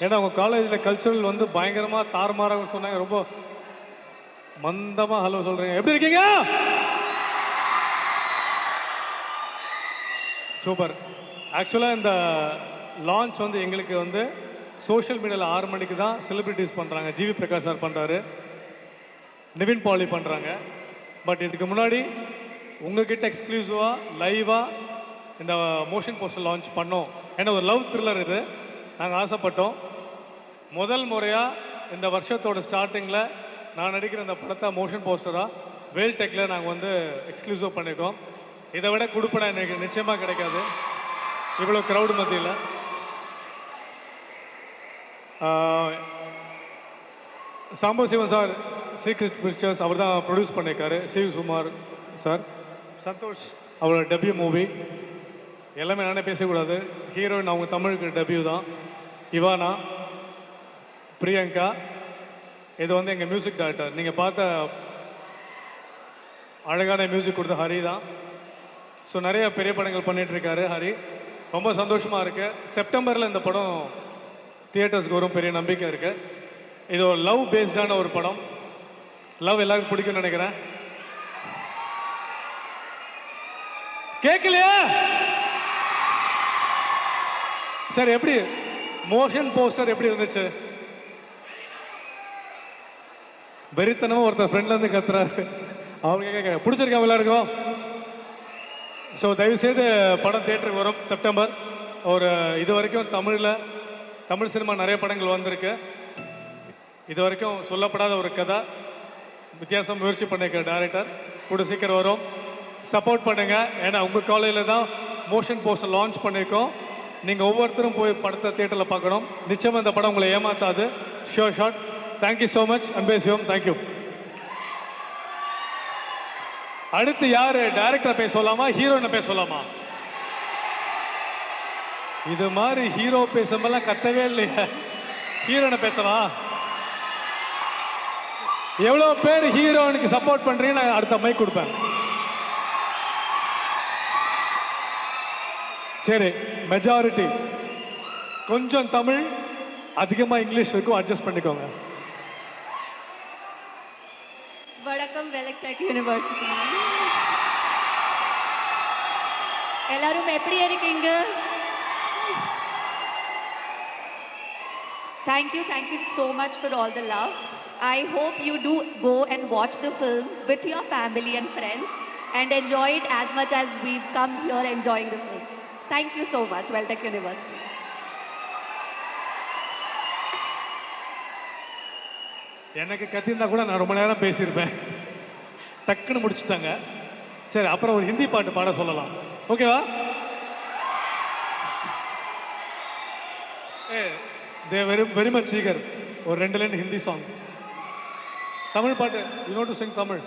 ஏன்னா உங்கள் காலேஜில் கல்ச்சுரல் வந்து பயங்கரமாக தாறுமாறாக சொன்னாங்க. ரொம்ப மந்தமாக ஹலோ சொல்கிறீங்க. எப்படி இருக்கீங்க? சூப்பர். ஆக்சுவலாக இந்த லான்ச் வந்து எங்களுக்கு வந்து சோஷியல் மீடியாவில் 6 மணிக்கு தான் செலிப்ரிட்டிஸ் பண்ணுறாங்க. ஜிவி பிரகாஷ் சார் பண்ணுறாரு, நிவின் பாலி பண்ணுறாங்க. பட் இதுக்கு முன்னாடி உங்ககிட்ட எக்ஸ்க்ளூசிவாக லைவாக இந்த மோஷன் போஸ்டர் லான்ச் பண்ணோம். ஏன்னா ஒரு லவ் த்ரில்லர் இது, நாங்கள் ஆசைப்பட்டோம். முதல் முறையாக இந்த வருஷத்தோட ஸ்டார்டிங்கில் நான் நடிக்கிற இந்த படத்தை மோஷன் போஸ்டராக வேல்டெக்கில் நாங்கள் வந்து எக்ஸ்க்ளூசிவ் பண்ணியிருக்கோம். இதை விட குடுப்படம் எனக்கு நிச்சயமாக கிடைக்காது இவ்வளோ க்ரௌடு மத்தியில். சாம்பவ் சிவன் சார் சீக்ரெட் பிக்சர்ஸ் அவர் தான் ப்ரொடியூஸ் பண்ணியிருக்காரு. சிவகுமார் சார், சந்தோஷ் அவரோட டெபியூ மூவி. எல்லாமே நானே பேசக்கூடாது. ஹீரோயின் அவங்க தமிழுக்கு டெபியூ தான். இவானா, பிரியங்கா, இது வந்து எங்கள் மியூசிக் டைரக்டர். நீங்கள் பார்த்த அழகான மியூசிக் கொடுத்த ஹரி தான். ஸோ நிறைய பெரிய படங்கள் பண்ணிகிட்ருக்காரு ஹரி. ரொம்ப சந்தோஷமாக இருக்குது. செப்டம்பரில் இந்த படம் தியேட்டர்ஸ்க்கு வரும், பெரிய நம்பிக்கை இருக்குது. இது ஒரு லவ் பேஸ்டான ஒரு படம். லவ் எல்லாருக்கும் பிடிக்கும்னு நினைக்கிறேன். கேட்கலையா சார்? எப்படி மோஷன் போஸ்டர் எப்படி இருந்துச்சு? வெறித்தனமா ஒருத்தர் ஃப்ரெண்ட்ல இருந்து கத்துறாரு. அவங்க கேட்க பிடிச்சிருக்கா எல்லாருக்கும்? ஸோ தயவுசெய்து படம் தியேட்டருக்கு வரும் செப்டம்பர். ஒரு இது வரைக்கும் தமிழ் சினிமா நிறைய படங்கள் வந்திருக்கு. இது வரைக்கும் சொல்லப்படாத ஒரு கதை, வித்தியாசம் முயற்சி பண்ணியிருக்க டைரக்டர். கூட சீக்கிரம் வரும். சப்போர்ட் பண்ணுங்கள். ஏன்னா உங்கள் காலேஜில் தான் மோஷன் போஸ்டர் லான்ச் பண்ணியிருக்கோம். நீங்கள் ஒவ்வொருத்தரும் போய் படத்தை தியேட்டரில் பார்க்கணும். நிச்சயமாக இந்த படம் உங்களை ஏமாத்தாது. Sure shot. Thank you so much. Anbe Sivam. Thank you. அடுத்து யார்? டைரக்டர் பேச சொல்லாமா, ஹீரோயினை பேச சொல்லாமா? இது மாதிரி ஹீரோ பேசும்போதெல்லாம் கத்தவே இல்லையா? ஹீரோயினை பேசவா? எவ்வளோ பேர் ஹீரோயினுக்கு சப்போர்ட் பண்ணுறீங்க? நான் அடுத்த மைக் கொடுப்பேன். சரி, மெஜாரிட்டி கொஞ்சம் தமிழ், அதிகமாக இங்கிலீஷ் இருக்கும், அட்ஜஸ்ட் பண்ணிக்கோங்க. வணக்கம், வேலக்டெக் யூனிவர்சிட்டி. எல்லாரும் எப்படி இருக்கீங்க? Thank you so much for all the love. I hope you do go and watch the film with your family and friends and enjoy it as much as we've come here enjoying the film. Thank you so much, Veltech University. எனக்கு கத்திருந்தா கூட நான் ரொம்ப நேரம் பேசியிருப்பேன். டக்குன்னு முடிச்சுட்டாங்க. சரி, அப்புறம் ஒரு ஹிந்தி பாட்டு பாட சொல்லலாம். ஓகேவா? They very much eager. ஒரு 2 லைன் ஹிந்தி சாங். தமிழ் பாட்டு. You know to Singh Tamil?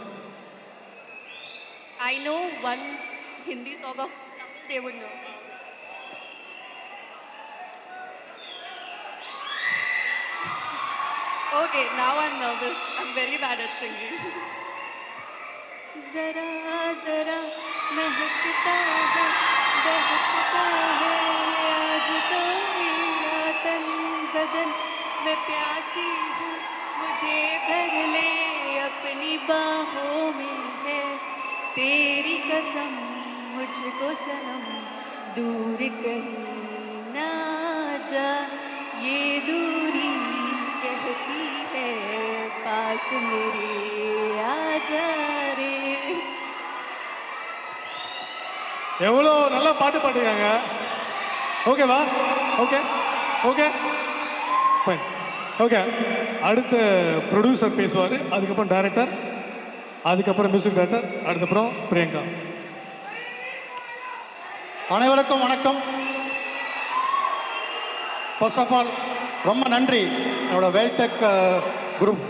I know one Hindi song of Tamil they would know. Okay, now I'm nervous. I'm very bad at singing. Zara zara महकता है, बहकता है आज तो मेरा तन बदन, मैं प्यासी हूँ मुझे भर ले अपनी बाहों में है तेरी कसम, मुझको सनम दूर कहीं ना जा, ये दूरी कहती है पास मेरे आजा रे. எவ்வளோ நல்லா பாட்டு பாட்டுக்காங்க. ஓகேவா? Okay okay fine. ஓகே, அடுத்த ப்ரொடியூசர் பேசுவார், அதுக்கப்புறம் டைரக்டர், அதுக்கப்புறம் மியூசிக் டைரக்டர், அதுக்கப்புறம் பிரியங்கா. அனைவருக்கும் வணக்கம். ஃபர்ஸ்ட் ஆஃப் ஆல் ரொம்ப நன்றி என்னோட வேல்டெக் குரூப்,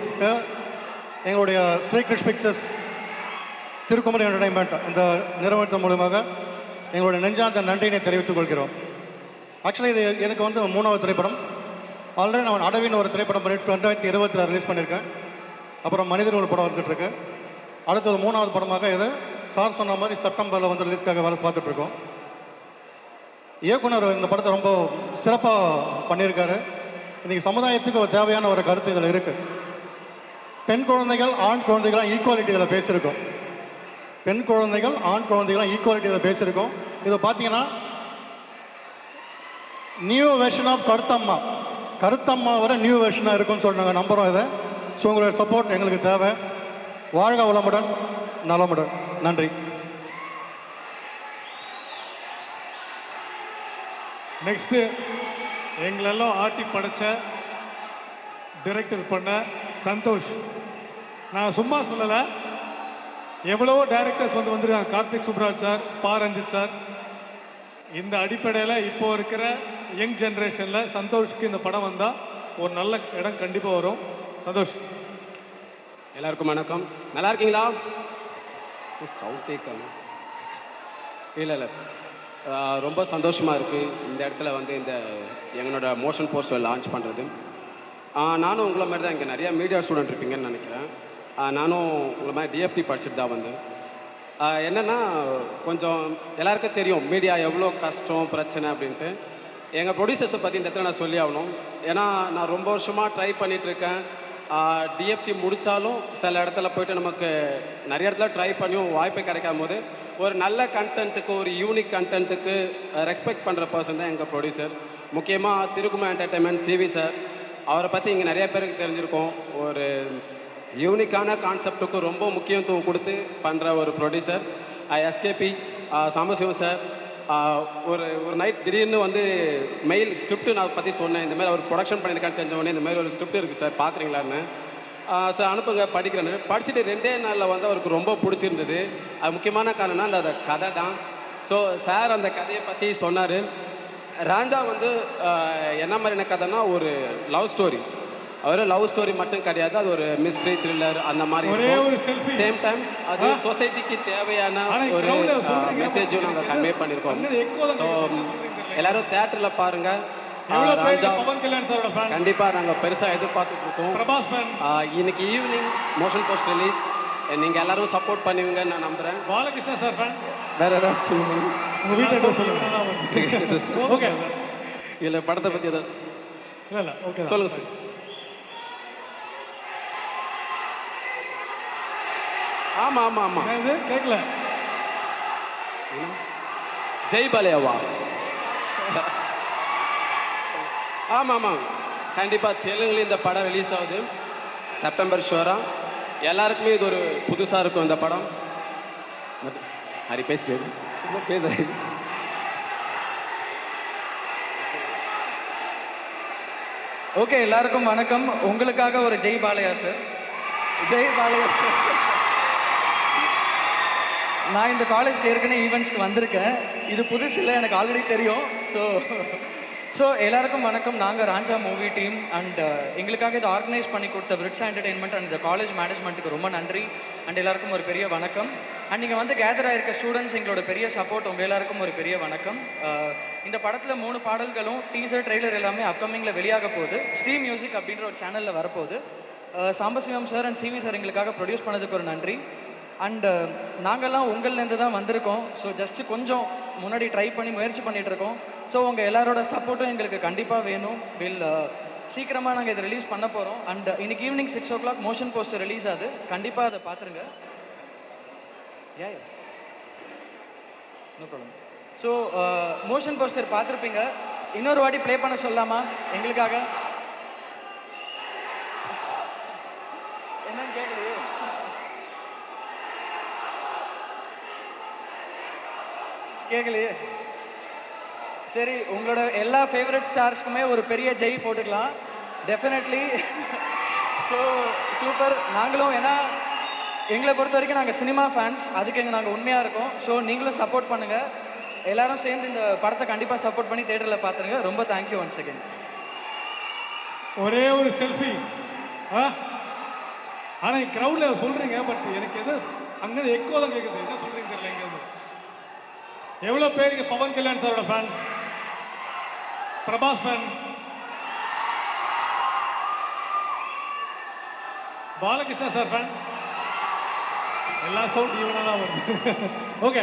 எங்களுடைய ஸ்ரீகிருஷ் பிக்சர்ஸ், திருக்குமரி என்டர்டைன்மெண்ட் இந்த நிறுவனத்தின் மூலமாக எங்களுடைய நெஞ்சார்ந்த நன்றியினை தெரிவித்துக் கொள்கிறோம். ஆக்சுவலி இது எனக்கு வந்து 3வது திரைப்படம். ஆல்ரெடி நான் அடவின் ஒரு திரைப்படம் பண்ணிட்டு 2020 ரிலீஸ் பண்ணியிருக்கேன். அப்புறம் மனிதர் ஒரு படம் வந்துட்டுருக்கு. அடுத்தது 3வது படமாக இது சார் சொன்ன மாதிரி செப்டம்பரில் வந்து ரிலீஸ்க்காக வேலை பார்த்துட்ருக்கோம். இயக்குனர் இந்த படத்தை ரொம்ப சிறப்பாக பண்ணியிருக்காரு. இன்றைக்கி சமுதாயத்துக்கு ஒரு தேவையான ஒரு கருத்து இதில் இருக்குது. பெண் குழந்தைகள் ஆண் குழந்தைகளாம் ஈக்குவாலிட்டி இதில் பேசியிருக்கோம். பெண் குழந்தைகள் ஆண் குழந்தைகளாம் ஈக்குவாலிட்டி இதில் பேசியிருக்கோம். இதை பார்த்தீங்கன்னா நியூ வெர்ஷன் ஆஃப் கருத்தம்மா வர நியூ வெர்ஷனாக இருக்கும்னு சொல்லி நாங்கள் நம்புகிறோம் இதை. ஸோ உங்களோட சப்போர்ட் எங்களுக்கு தேவை. வாழ்க வளமுடன், நலமுடன். நன்றி. நெக்ஸ்ட்டு எங்களெல்லாம் ஆட்டி படைச்ச டைரக்டர் பண்ண சந்தோஷ். நான் சும்மா சொல்லலை, எவ்வளவோ டைரக்டர்ஸ் வந்திருக்காங்க. கார்த்திக் சுப்ராஜ் சார், பா ரஞ்சித் சார். இந்த அடிப்படையில் இப்போ இருக்கிற யங் ஜென்ரேஷனில் சந்தோஷ்க்கு இந்த படம் வந்தால் ஒரு நல்ல இடம் கண்டிப்பாக வரும். சந்தோஷ். எல்லாருக்கும் வணக்கம். நல்லா இருக்கீங்களா? சவுண்டே இல்லை ரொம்ப சந்தோஷமாக இருக்குது இந்த இடத்துல வந்து இந்த எங்களோட மோஷன் போஸ்டர் லான்ச் பண்ணுறது. நானும் உங்களை மாதிரி தான், இங்கே நிறையா மீடியா ஸ்டூடெண்ட் இருப்பீங்கன்னு நினைக்கிறேன். நானும் உங்களை மாதிரி டிஎஃப்டி படிச்சுட்டு தான் வந்தேன். என்னென்னா கொஞ்சம் எல்லாருக்கும் தெரியும் மீடியா எவ்வளோ கஷ்டம் பிரச்சனை அப்படின்ட்டு. எங்கள் ப்ரொடியூசர்ஸை பற்றி இந்த இடத்துல நான் சொல்லி ஆகணும். ஏன்னா நான் ரொம்ப வருஷமாக ட்ரை பண்ணிகிட்ருக்கேன். டிஎஃப்டி முடித்தாலும் சில இடத்துல போய்ட்டு நமக்கு நிறைய இடத்துல ட்ரை பண்ணியும் வாய்ப்பு கிடைக்காம போது ஒரு நல்ல கண்டென்ட்டுக்கு, ஒரு யூனிக் கண்டென்ட்டுக்கு ரெஸ்பெக்ட் பண்ணுற பர்சன் தான் எங்கள் ப்ரொடியூசர். முக்கியமாக திருக்குமர் என்டர்டைன்மெண்ட் சிவி சார். அவரை பற்றி இங்கே நிறைய பேருக்கு தெரிஞ்சிருக்கோம். ஒரு யூனிக்கான கான்செப்டுக்கு ரொம்ப முக்கியத்துவம் கொடுத்து பண்ணுற ஒரு ப்ரொடியூசர். SKB Sambasivam sir. ஒரு நைட் திடீர்னு வந்து மெயில் ஸ்கிரிப்ட் நான் பற்றி சொன்னேன். இந்தமாதிரி அவர் ப்ரொடக்ஷன் பண்ணியிருக்கான்னு தெரிஞ்சவொடனே இந்த மாதிரி ஒரு ஸ்கிரிப்ட் இருக்குது சார், பார்க்குறீங்களான்னு. சார் அனுப்புங்க, படிக்கிறேன்னு. படிச்சுட்டு 2 நாளில் வந்து அவருக்கு ரொம்ப பிடிச்சிருந்தது. அது முக்கியமான காரணம்னா அந்த கதை தான். ஸோ சார் அந்த கதையை பற்றி சொன்னார். ராஞ்சா வந்து என்ன மாதிரியான கதைன்னா ஒரு லவ் ஸ்டோரி. அவர் லவ் ஸ்டோரி மட்டும் கிடையாது, அது ஒரு மிஸ்ட்ரி த்ரில்லர் அந்த மாதிரி. சேம் டைம்ஸ் அது சொசைட்டிக்கு தேவையான ஒரு மெசேஜும் நாங்கள் கன்வே பண்ணியிருக்கோம். ஸோ எல்லாரும் தேட்டரில் பாருங்கள். கண்டிப்பாக நாங்கள் பெருசாக எதிர்பார்த்துட்டு இருக்கோம். இன்னைக்கு ஈவினிங் மோஷன் போஸ்ட் ரிலீஸ். நீங்கள் எல்லாரும் சப்போர்ட் பண்ணுவீங்கன்னு நான் நம்புகிறேன். Balakrishna sir fan. வேறு ஏதாவது சொல்லுங்கள். உங்கள் வீட்டில் சொல்லுங்கள். ஓகே. இல்லை படத்தை பற்றி ஏதாவது இல்லை ஓகே சொல்லுங்கள் சார். ஆமாம் ஆமாம் ஆமாம். இது கேட்கல. ஜெய் பாலையாவா? ஆமாம் ஆமாம், கண்டிப்பாக தெலுங்குல இந்த படம் ரிலீஸ் ஆகுது செப்டம்பர் ஷோரா. எல்லாருக்குமே இது ஒரு புதுசாக இருக்கும் இந்த படம். ஹரி பேசுறது பேசுறது. ஓகே, எல்லாருக்கும் வணக்கம். உங்களுக்காக ஒரு ஜெய் பாலையா சார். ஜெய் பாலையா சார். நான் இந்த காலேஜ்க்கு ஏற்கனவே ஈவெண்ட்ஸ்க்கு வந்திருக்கேன். இது புதுசு இல்லை, எனக்கு ஆல்ரெடி தெரியும். ஸோ எல்லாருக்கும் வணக்கம். நாங்கள் ராஞ்சா மூவி டீம் அண்ட் எங்களுக்காக இதை ஆர்கனைஸ் பண்ணி கொடுத்த விரிட்ஸா என்டர்டெயின்மெண்ட் அண்ட் இந்த காலேஜ் மேனேஜ்மெண்ட்டுக்கு ரொம்ப நன்றி. அண்ட் எல்லாருக்கும் ஒரு பெரிய வணக்கம். அண்ட் நீங்கள் வந்து கேதர் ஆகிருக்க ஸ்டூடெண்ட்ஸ், எங்களோட பெரிய சப்போர்ட். உங்கள் எல்லாருக்கும் ஒரு பெரிய வணக்கம். இந்த படத்தில் 3 பாடல்களும் டீசர் ட்ரெய்லர் எல்லாமே அப்கமிங்கில் வெளியாக போகுது. ஸ்ட்ரீம் மியூசிக் அப்படின்ற ஒரு சேனலில் வரப்போகுது. Sambasivam sir and CV sir எங்களுக்காக ப்ரொடியூஸ் பண்ணதுக்கு ஒரு நன்றி. அண்டு நாங்கள்லாம் உங்கள்லேருந்து தான் வந்திருக்கோம். ஸோ ஜஸ்ட்டு கொஞ்சம் முன்னாடி ட்ரை பண்ணி முயற்சி பண்ணிகிட்ருக்கோம். ஸோ உங்கள் எல்லாரோட சப்போர்ட்டும் எங்களுக்கு கண்டிப்பாக வேணும். சீக்கிரமாக நாங்கள் இதை ரிலீஸ் பண்ண போகிறோம். அண்ட் இன்னைக்கு evening 6 o'clock motion poster release ஆகுது. கண்டிப்பாக அதை பார்த்துருங்க. No problem. So motion poster பார்த்துருப்பீங்க. இன்னொரு வாட்டி ப்ளே பண்ண சொல்லலாமா எங்களுக்காக? என்னன்னு கேட்கலையே. கேட்கலையே. சரி, உங்களோட எல்லா ஃபேவரட் ஸ்டார்ஸ்க்குமே ஒரு பெரிய ஜெய் போட்டுக்கலாம். டெஃபினெட்லி. So super. நாங்களும் ஏன்னா எங்களை பொறுத்த வரைக்கும் நாங்கள் சினிமா ஃபேன்ஸ், அதுக்கு நாங்கள் உண்மையாக இருக்கோம். ஸோ நீங்களும் சப்போர்ட் பண்ணுங்கள். எல்லாரும் சேர்ந்து இந்த படத்தை கண்டிப்பாக சப்போர்ட் பண்ணி தேட்டரில் பார்த்துருங்க. ரொம்ப தேங்க்யூ ஒன்ஸ் அகேன். ஒரே ஒரு செல்ஃபி. ஆனால் க்ரௌடில் சொல்கிறீங்க, பட் எனக்கு எது அங்கே எக்கோ தான் கேட்குது. என்ன சொல்கிறீங்க தெரியல. எங்கேருந்து எவ்வளோ பேர் இங்கே பவன் கல்யாண் சாரோட fan, Prabhas fan, Balakrishna sir fan? எல்லா சவுண்ட் ஈவனாக தான் வருது. ஓகே,